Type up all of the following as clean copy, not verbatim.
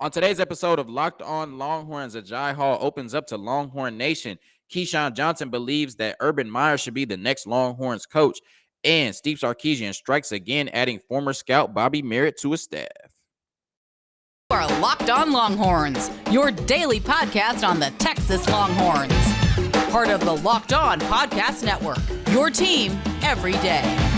On today's episode of Locked On Longhorns, Agiye Hall opens up to Longhorn Nation. Keyshawn Johnson believes that Urban Meyer should be the next Longhorns coach. And Steve Sarkisian strikes again, adding former scout Bobby Merritt to his staff. You are Locked On Longhorns, your daily podcast on the Texas Longhorns. Part of the Locked On Podcast Network, your team every day.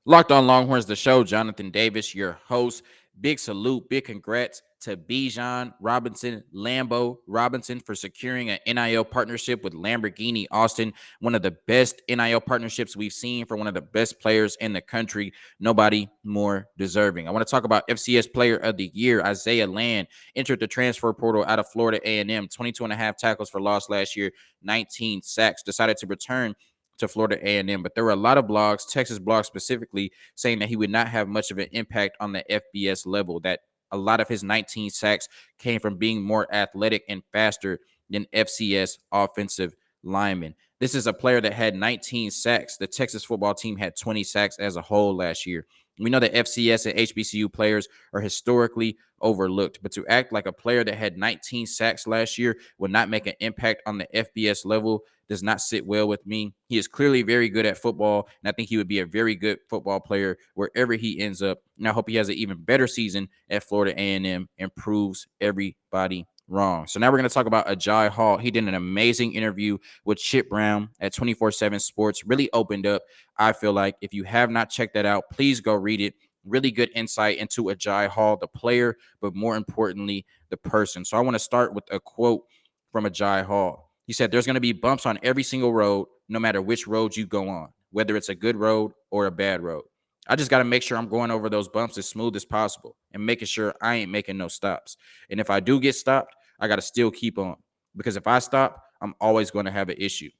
Locked On Longhorns, the show. Jonathan Davis, your host. Big salute, big congrats to Bijan Lambo Robinson for securing an NIL partnership with Lamborghini Austin, one of the best NIL partnerships we've seen for one of the best players in the country. Nobody more deserving. I want to talk about FCS Player of the Year. Isaiah Land entered the transfer portal out of Florida A&M, 22 and a half tackles for loss last year, 19 sacks, decided to return to Florida A&M, but there were a lot of blogs, Texas blogs specifically, saying that he would not have much of an impact on the FBS level, that a lot of his 19 sacks came from being more athletic and faster than FCS offensive linemen. This is a player that had 19 sacks. The Texas football team had 20 sacks as a whole last year. We know that FCS and HBCU players are historically overlooked, but to act like a player that had 19 sacks last year would not make an impact on the FBS level does not sit well with me. He is clearly very good at football, and I think he would be a very good football player wherever he ends up. And I hope he has an even better season at Florida A&M and proves everybody wrong. So now we're going to talk about Agiye Hall. He did an amazing interview with Chip Brown at 24/7 Sports. Really opened up. I feel like if you have not checked that out, please go read it. Really good insight into Agiye Hall, the player, but more importantly, the person. So I want to start with a quote from Agiye Hall. He said, "There's going to be bumps on every single road, no matter which road you go on, whether it's a good road or a bad road. I just got to make sure I'm going over those bumps as smooth as possible and making sure I ain't making no stops. And if I do get stopped, I got to still keep on, because if I stop, I'm always going to have an issue."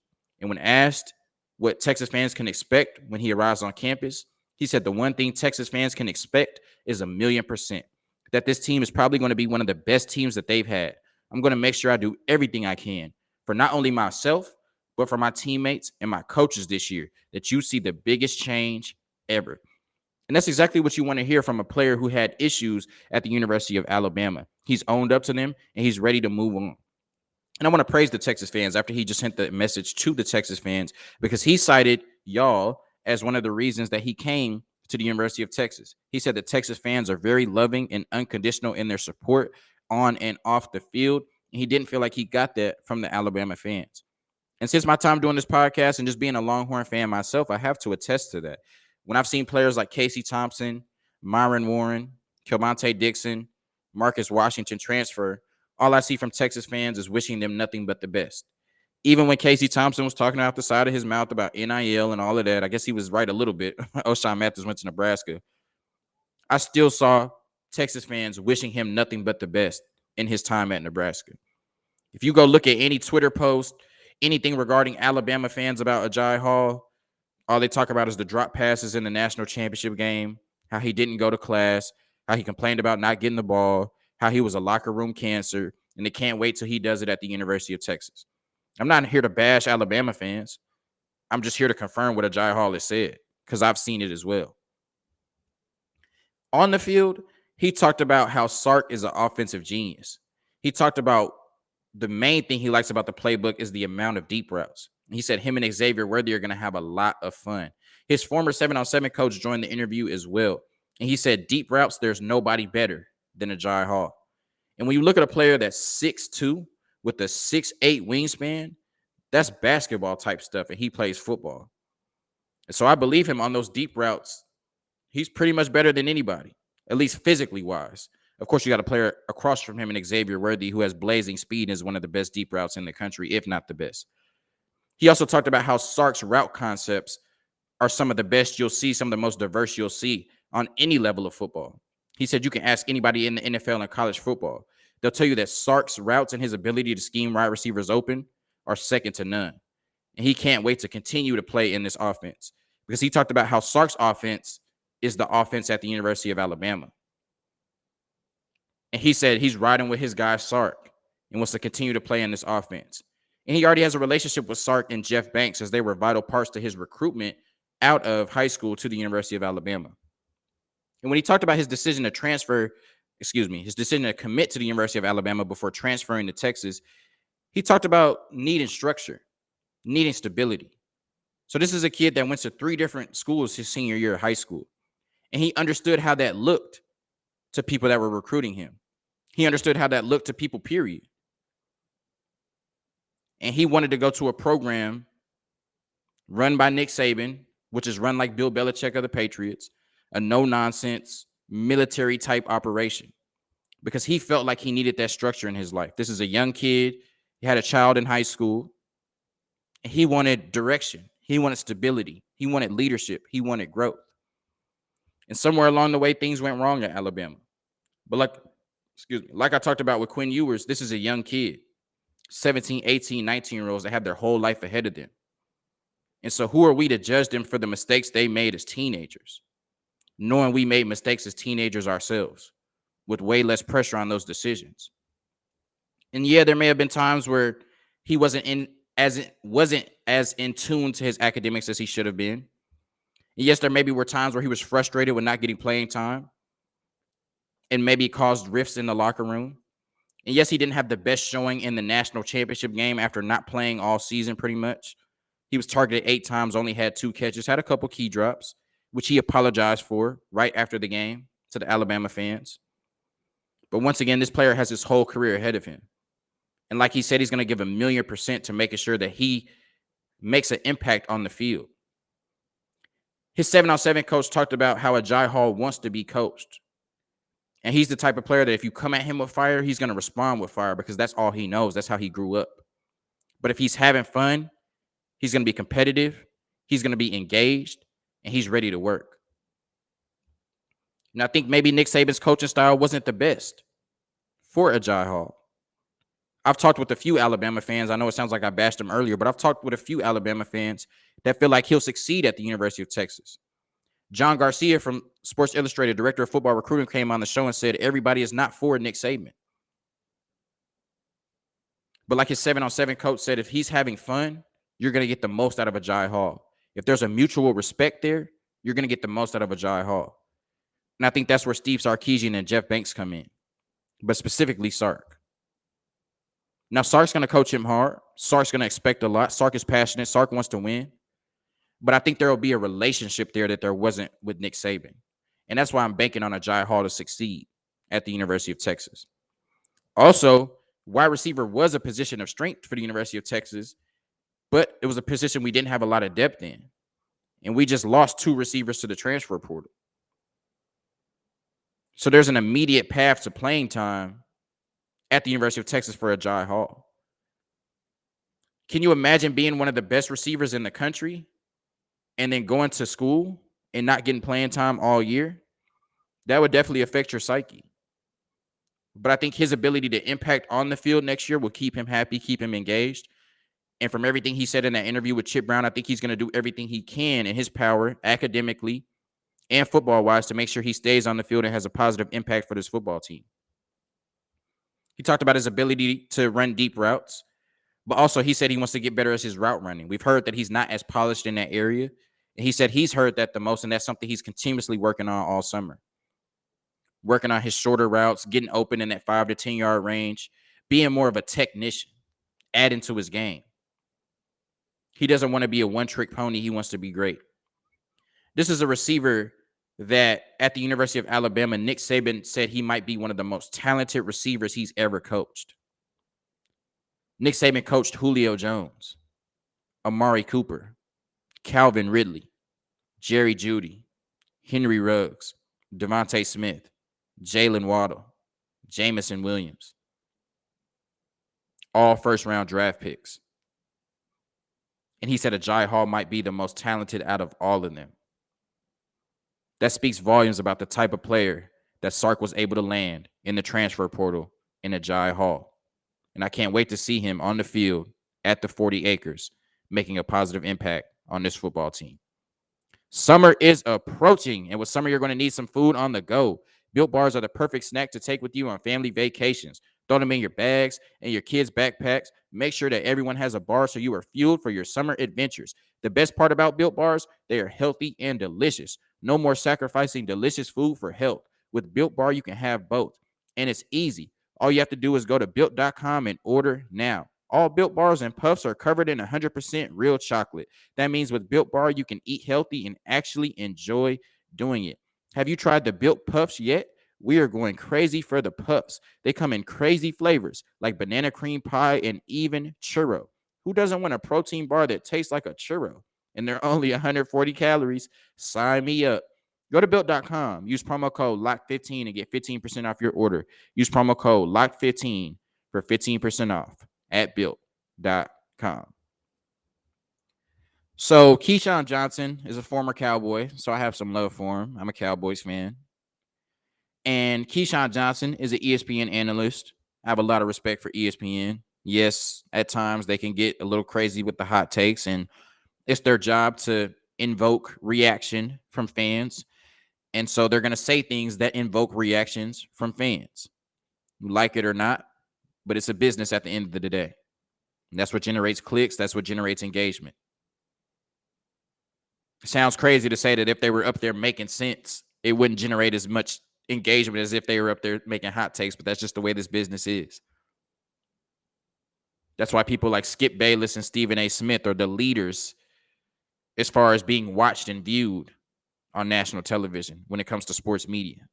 And when asked what Texas fans can expect when he arrives on campus, he said the one thing Texas fans can expect is 1,000,000% that this team is probably going to be one of the best teams that they've had. I'm going to make sure I do everything I can for not only myself, but for my teammates and my coaches this year, that you see the biggest change ever. And that's exactly what you want to hear from a player who had issues at the University of Alabama. He's owned up to them, and he's ready to move on. And I want to praise the Texas fans after he just sent the message to the Texas fans, because he cited y'all as one of the reasons that he came to the University of Texas. He said that Texas fans are very loving and unconditional in their support on and off the field. And he didn't feel like he got that from the Alabama fans. And since my time doing this podcast and just being a Longhorn fan myself, I have to attest to that. When I've seen players like Casey Thompson, Myron Warren, Kelmonte Dixon, Marcus Washington transfer, all I see from Texas fans is wishing them nothing but the best. Even when Casey Thompson was talking out the side of his mouth about NIL and all of that, I guess he was right a little bit. O'Shawn Mathis went to Nebraska. I still saw Texas fans wishing him nothing but the best in his time at Nebraska. If you go look at any Twitter post, anything regarding Alabama fans about Agiye Hall, all they talk about is the drop passes in the national championship game, how he didn't go to class, how he complained about not getting the ball, how he was a locker room cancer, and they can't wait till he does it at the University of Texas. I'm not here to bash Alabama fans. I'm just here to confirm what Agiye Hall has said, because I've seen it as well. On the field, he talked about how Sark is an offensive genius. He talked about the main thing he likes about the playbook is the amount of deep routes. He said him and Xavier Worthy are going to have a lot of fun. His former 7-on-7 coach joined the interview as well. And he said deep routes, there's nobody better than Agiye Hall. And when you look at a player that's 6'2", with a 6'8" wingspan, that's basketball type stuff, and he plays football. And so I believe him on those deep routes. He's pretty much better than anybody, at least physically wise. Of course, you got a player across from him in Xavier Worthy who has blazing speed and is one of the best deep routes in the country, if not the best. He also talked about how Sark's route concepts are some of the best you'll see, some of the most diverse you'll see on any level of football. He said you can ask anybody in the NFL and college football. They'll tell you that Sark's routes and his ability to scheme wide receivers open are second to none. And he can't wait to continue to play in this offense, because he talked about how Sark's offense is the offense at the University of Alabama. And he said he's riding with his guy Sark. and wants to continue to play in this offense. And he already has a relationship with Sark and Jeff Banks, as they were vital parts to his recruitment out of high school to the University of Alabama. And when he talked about his decision to his decision to commit to the University of Alabama before transferring to Texas, he talked about needing structure, needing stability. So this is a kid that went to 3 different schools his senior year of high school. And he understood how that looked to people that were recruiting him. He understood how that looked to people, period. And he wanted to go to a program run by Nick Saban, which is run like Bill Belichick of the Patriots, a no-nonsense military-type operation, because he felt like he needed that structure in his life. This is a young kid. He had a child in high school. He wanted direction. He wanted stability. He wanted leadership. He wanted growth. And somewhere along the way, things went wrong at Alabama. But like I talked about with Quinn Ewers, this is a young kid, 17, 18, 19-year-olds that have their whole life ahead of them. And so who are we to judge them for the mistakes they made as teenagers, knowing we made mistakes as teenagers ourselves with way less pressure on those decisions? And yeah, there may have been times where he wasn't as in tune to his academics as he should have been. And yes, there maybe were times where he was frustrated with not getting playing time and maybe caused rifts in the locker room. And yes, he didn't have the best showing in the national championship game after not playing all season pretty much. He was targeted 8 times, only had 2 catches, had a couple key drops, which he apologized for right after the game to the Alabama fans. But once again, this player has his whole career ahead of him. And like he said, he's going to give 1,000,000% to making sure that he makes an impact on the field. His 7-on-7 coach talked about how Agiye Hall wants to be coached. And he's the type of player that if you come at him with fire, he's going to respond with fire because that's all he knows. That's how he grew up. But if he's having fun, he's going to be competitive, he's going to be engaged, and he's ready to work. And I think maybe Nick Saban's coaching style wasn't the best for Agiye Hall. I've talked with a few Alabama fans. I know it sounds like I bashed him earlier, but I've talked with a few Alabama fans that feel like he'll succeed at the University of Texas. John Garcia from Sports Illustrated, director of football recruiting, came on the show and said everybody is not for Nick Saban. But like his 7-on-7 coach said, if he's having fun, you're going to get the most out of Agiye Hall. If there's a mutual respect there, you're going to get the most out of Agiye Hall. And I think that's where Steve Sarkisian and Jeff Banks come in, but specifically Sark. Now, Sark's going to coach him hard. Sark's going to expect a lot. Sark is passionate. Sark wants to win. But I think there will be a relationship there that there wasn't with Nick Saban. And that's why I'm banking on Agiye Hall to succeed at the University of Texas. Also, wide receiver was a position of strength for the University of Texas, but it was a position we didn't have a lot of depth in. And we just lost 2 receivers to the transfer portal. So there's an immediate path to playing time at the University of Texas for Agiye Hall. Can you imagine being one of the best receivers in the country and then going to school and not getting playing time all year? That would definitely affect your psyche. But I think his ability to impact on the field next year will keep him happy, keep him engaged. And from everything he said in that interview with Chip Brown, I think he's going to do everything he can in his power, academically and football-wise, to make sure he stays on the field and has a positive impact for this football team. He talked about his ability to run deep routes, but also he said he wants to get better at his route running. We've heard that he's not as polished in that area. And he said he's heard that the most, and that's something he's continuously working on all summer. Working on his shorter routes, getting open in that 5 to 10 yard range, being more of a technician, adding to his game. He doesn't want to be a one-trick pony. He wants to be great. This is a receiver that at the University of Alabama, Nick Saban said he might be one of the most talented receivers he's ever coached. Nick Saban coached Julio Jones, Amari Cooper, Calvin Ridley, Jerry Jeudy, Henry Ruggs, Devontae Smith, Jalen Waddle, Jamison Williams. All first-round draft picks. And he said Agiye Hall might be the most talented out of all of them. That speaks volumes about the type of player that Sark was able to land in the transfer portal in Agiye Hall. And I can't wait to see him on the field at the 40 acres making a positive impact on this football team. Summer is approaching, and with summer, you're going to need some food on the go. Built Bars are the perfect snack to take with you on family vacations. Throw them in your bags and your kids' backpacks. Make sure that everyone has a bar so you are fueled for your summer adventures. The best part about Built Bars, they are healthy and delicious. No more sacrificing delicious food for health. With Built Bar, you can have both. And it's easy. All you have to do is go to built.com and order now. All Built Bars and Puffs are covered in 100% real chocolate. That means with Built Bar, you can eat healthy and actually enjoy doing it. Have you tried the Built Puffs yet? We are going crazy for the puffs. They come in crazy flavors like banana cream pie and even churro. Who doesn't want a protein bar that tastes like a churro? And they're only 140 calories. Sign me up. Go to built.com. Use promo code LOCK15 and get 15% off your order. Use promo code LOCK15 for 15% off at built.com. So Keyshawn Johnson is a former Cowboy, so I have some love for him. I'm a Cowboys fan. And Keyshawn Johnson is an ESPN analyst. I have a lot of respect for ESPN. Yes, at times they can get a little crazy with the hot takes, and it's their job to invoke reaction from fans. And so they're going to say things that invoke reactions from fans. You like it or not, but it's a business at the end of the day. And that's what generates clicks. That's what generates engagement. It sounds crazy to say that if they were up there making sense, it wouldn't generate as much engagement as if they were up there making hot takes, but that's just the way this business is. That's why people like Skip Bayless and Stephen A. Smith are the leaders as far as being watched and viewed on national television when it comes to sports media,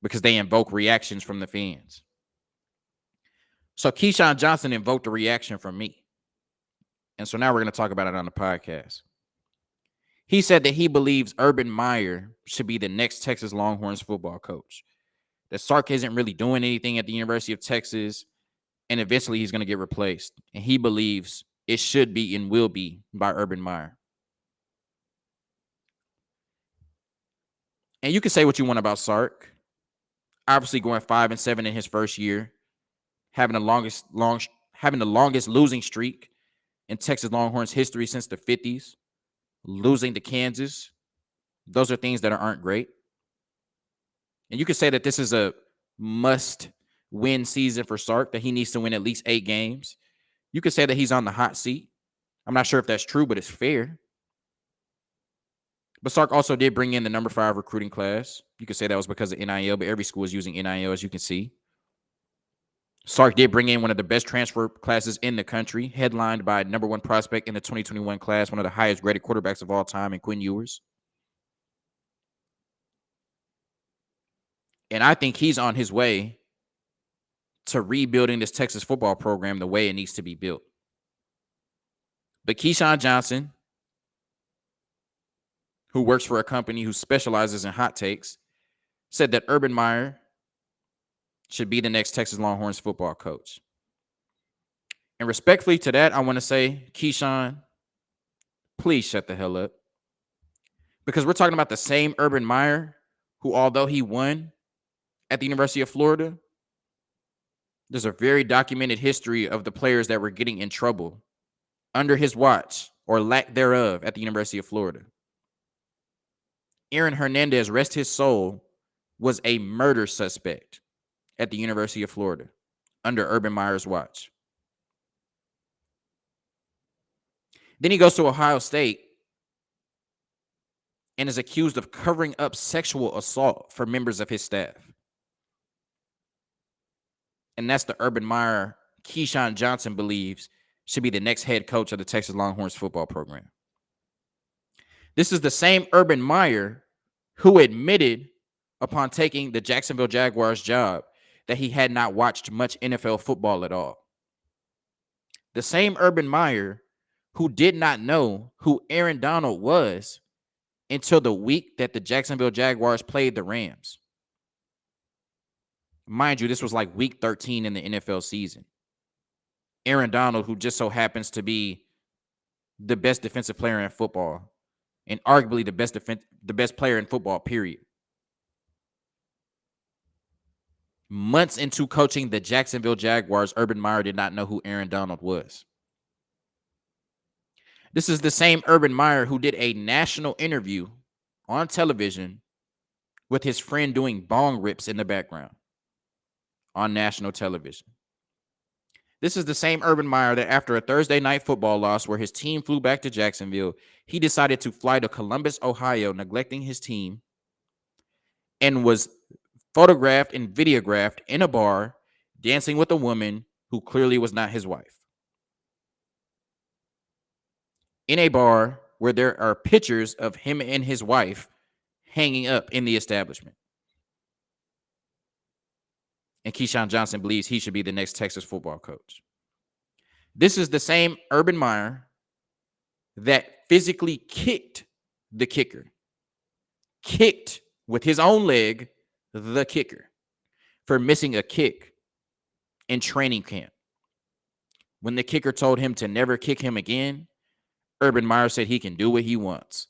because they invoke reactions from the fans. So Keyshawn Johnson invoked a reaction from me. And so now we're going to talk about it on the podcast. He said that he believes Urban Meyer should be the next Texas Longhorns football coach. That Sark isn't really doing anything at the University of Texas, and eventually he's going to get replaced. And he believes it should be and will be by Urban Meyer. And you can say what you want about Sark. Obviously going 5-7 in his first year, having the longest losing streak in Texas Longhorns history since the 50s, losing to Kansas. Those are things that aren't great. And you could say that this is a must-win season for Sark, that he needs to win at least 8 games. You could say that he's on the hot seat. I'm not sure if that's true, but it's fair. But Sark also did bring in the number 5 recruiting class. You could say that was because of NIL, but every school is using NIL, as you can see. Sark did bring in one of the best transfer classes in the country, headlined by number 1 prospect in the 2021 class, one of the highest graded quarterbacks of all time in Quinn Ewers. And I think he's on his way to rebuilding this Texas football program the way it needs to be built. But Keyshawn Johnson, who works for a company who specializes in hot takes, said that Urban Meyer should be the next Texas Longhorns football coach. And respectfully to that, I want to say, Keyshawn, please shut the hell up. Because we're talking about the same Urban Meyer who, although he won at the University of Florida, there's a very documented history of the players that were getting in trouble under his watch or lack thereof at the University of Florida. Aaron Hernandez, rest his soul, was a murder suspect at the University of Florida under Urban Meyer's watch. Then he goes to Ohio State and is accused of covering up sexual assault for members of his staff. And that's the Urban Meyer Keyshawn Johnson believes should be the next head coach of the Texas Longhorns football program. This is the same Urban Meyer who admitted upon taking the Jacksonville Jaguars job that he had not watched much NFL football at all. The same Urban Meyer who did not know who Aaron Donald was until the week that the Jacksonville Jaguars played the Rams. Mind you, this was like week 13 in the NFL season. Aaron Donald, who just so happens to be the best defensive player in football and arguably the best player in football, period. Months into coaching the Jacksonville Jaguars, Urban Meyer did not know who Aaron Donald was. This is the same Urban Meyer who did a national interview on television with his friend doing bong rips in the background. on national television. This is the same Urban Meyer that after a Thursday night football loss where his team flew back to Jacksonville, he decided to fly to Columbus, Ohio, neglecting his team, and was photographed and videographed in a bar dancing with a woman who clearly was not his wife. In a bar where there are pictures of him and his wife hanging up in the establishment. And Keyshawn Johnson believes he should be the next Texas football coach. This is the same Urban Meyer that physically kicked the kicker, kicked with his own leg the kicker for missing a kick in training camp. When the kicker told him to never kick him again, Urban Meyer said he can do what he wants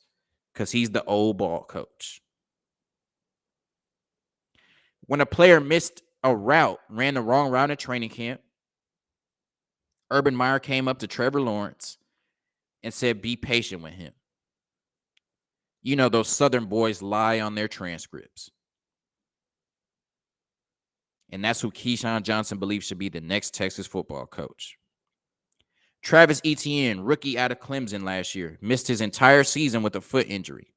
because he's the old ball coach. When a player missed a route, ran the wrong route in training camp, Urban Meyer came up to Trevor Lawrence and said, be patient with him. You know, those Southern boys lie on their transcripts. And that's who Keyshawn Johnson believes should be the next Texas football coach. Travis Etienne, rookie out of Clemson last year, missed his entire season with a foot injury.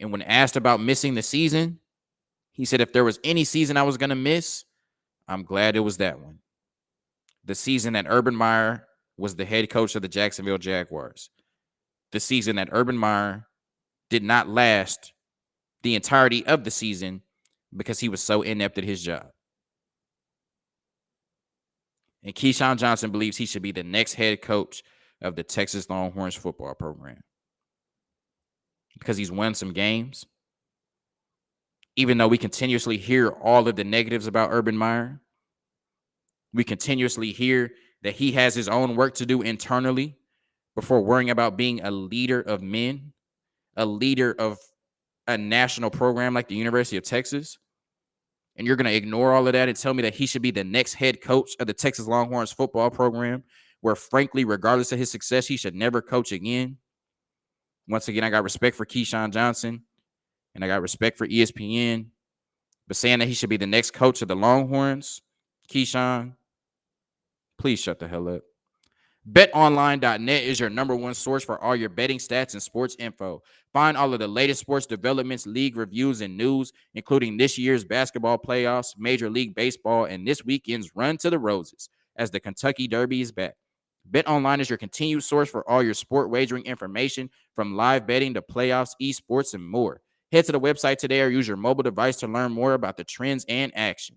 And when asked about missing the season, he said, if there was any season I was going to miss, I'm glad it was that one. The season that Urban Meyer was the head coach of the Jacksonville Jaguars. The season that Urban Meyer did not last the entirety of the season because he was so inept at his job. And Keyshawn Johnson believes he should be the next head coach of the Texas Longhorns football program because he's won some games. Even though we continuously hear all of the negatives about Urban Meyer, we continuously hear that he has his own work to do internally before worrying about being a leader of men, a leader of a national program like the University of Texas. And you're going to ignore all of that and tell me that he should be the next head coach of the Texas Longhorns football program, where, frankly, regardless of his success, he should never coach again. Once again, I got respect for Keyshawn Johnson, and I got respect for ESPN. But saying that he should be the next coach of the Longhorns, Keyshawn, please shut the hell up. BetOnline.net is your number one source for all your betting stats and sports info. Find all of the latest sports developments, league reviews, and news, including this year's basketball playoffs, Major League Baseball, and this weekend's Run to the Roses as the Kentucky Derby is back. BetOnline is your continued source for all your sport wagering information, from live betting to playoffs, esports, and more. Head to the website today or use your mobile device to learn more about the trends and action.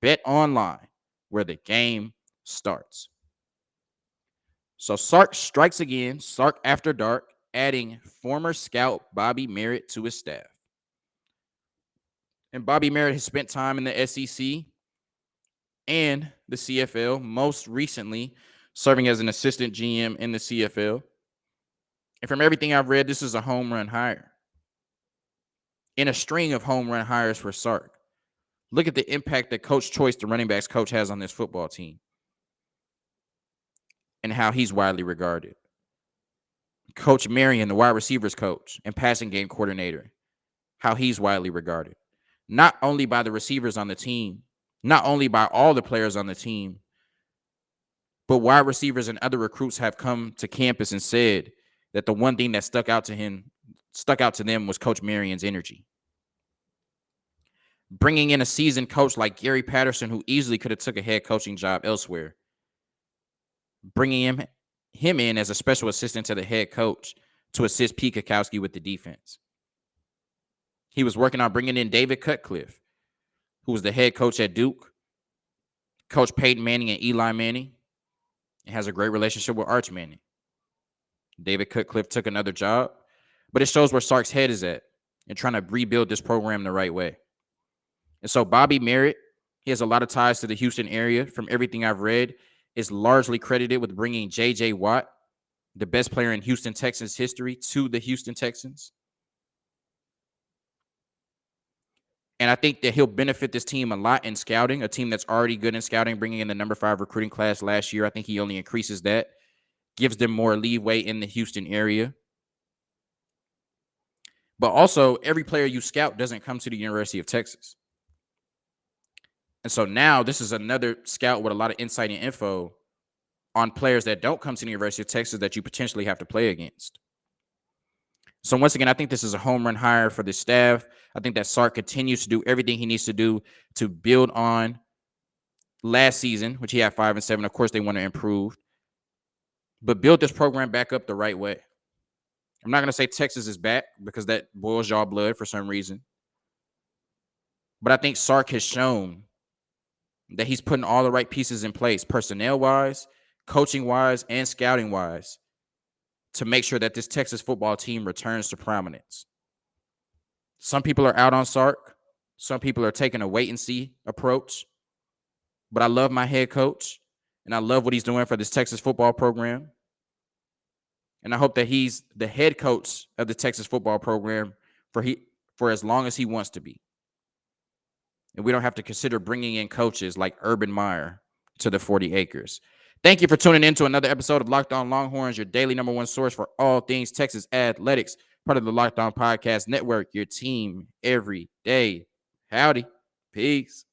BetOnline, where the game starts. So Sark strikes again, Sark after dark, adding former scout Bobby Merritt to his staff. And Bobby Merritt has spent time in the SEC and the CFL, most recently serving as an assistant GM in the CFL. And from everything I've read, this is a home run hire in a string of home run hires for Sark. Look at the impact that Coach Choice, the running backs coach, has on this football team and how he's widely regarded. Coach Marion, the wide receivers coach and passing game coordinator, how he's widely regarded. Not only by the receivers on the team, not only by all the players on the team, but wide receivers and other recruits have come to campus and said that the one thing that stuck out to them was Coach Marion's energy. Bringing in a seasoned coach like Gary Patterson, who easily could have took a head coaching job elsewhere, bringing him in as a special assistant to the head coach to assist Pete Kakowski with the defense. He was working on bringing in David Cutcliffe, who was the head coach at Duke, Coach Peyton Manning and Eli Manning, and has a great relationship with Arch Manning. David Cutcliffe took another job, but it shows where Sark's head is at and trying to rebuild this program the right way. And so Bobby Merritt, he has a lot of ties to the Houston area. From everything I've read, is largely credited with bringing J.J. Watt, the best player in Houston Texans history, to the Houston Texans. And I think that he'll benefit this team a lot in scouting, a team that's already good in scouting, bringing in the number 5 recruiting class last year. I think he only increases that, gives them more leeway in the Houston area. But also, every player you scout doesn't come to the University of Texas. And so now this is another scout with a lot of insight and info on players that don't come to the University of Texas that you potentially have to play against. So once again, I think this is a home run hire for the staff. I think that Sark continues to do everything he needs to do to build on last season, which he had 5-7. Of course, they want to improve, but build this program back up the right way. I'm not going to say Texas is back because that boils y'all blood for some reason. But I think Sark has shown that he's putting all the right pieces in place, personnel-wise, coaching-wise, and scouting-wise, to make sure that this Texas football team returns to prominence. Some people are out on Sark. Some people are taking a wait-and-see approach. But I love my head coach, and I love what he's doing for this Texas football program. And I hope that he's the head coach of the Texas football program for as long as he wants to be. And we don't have to consider bringing in coaches like Urban Meyer to the 40 acres. Thank you for tuning in to another episode of Locked On Longhorns, your daily number one source for all things Texas athletics, part of the Locked On Podcast Network, your team every day. Howdy. Peace.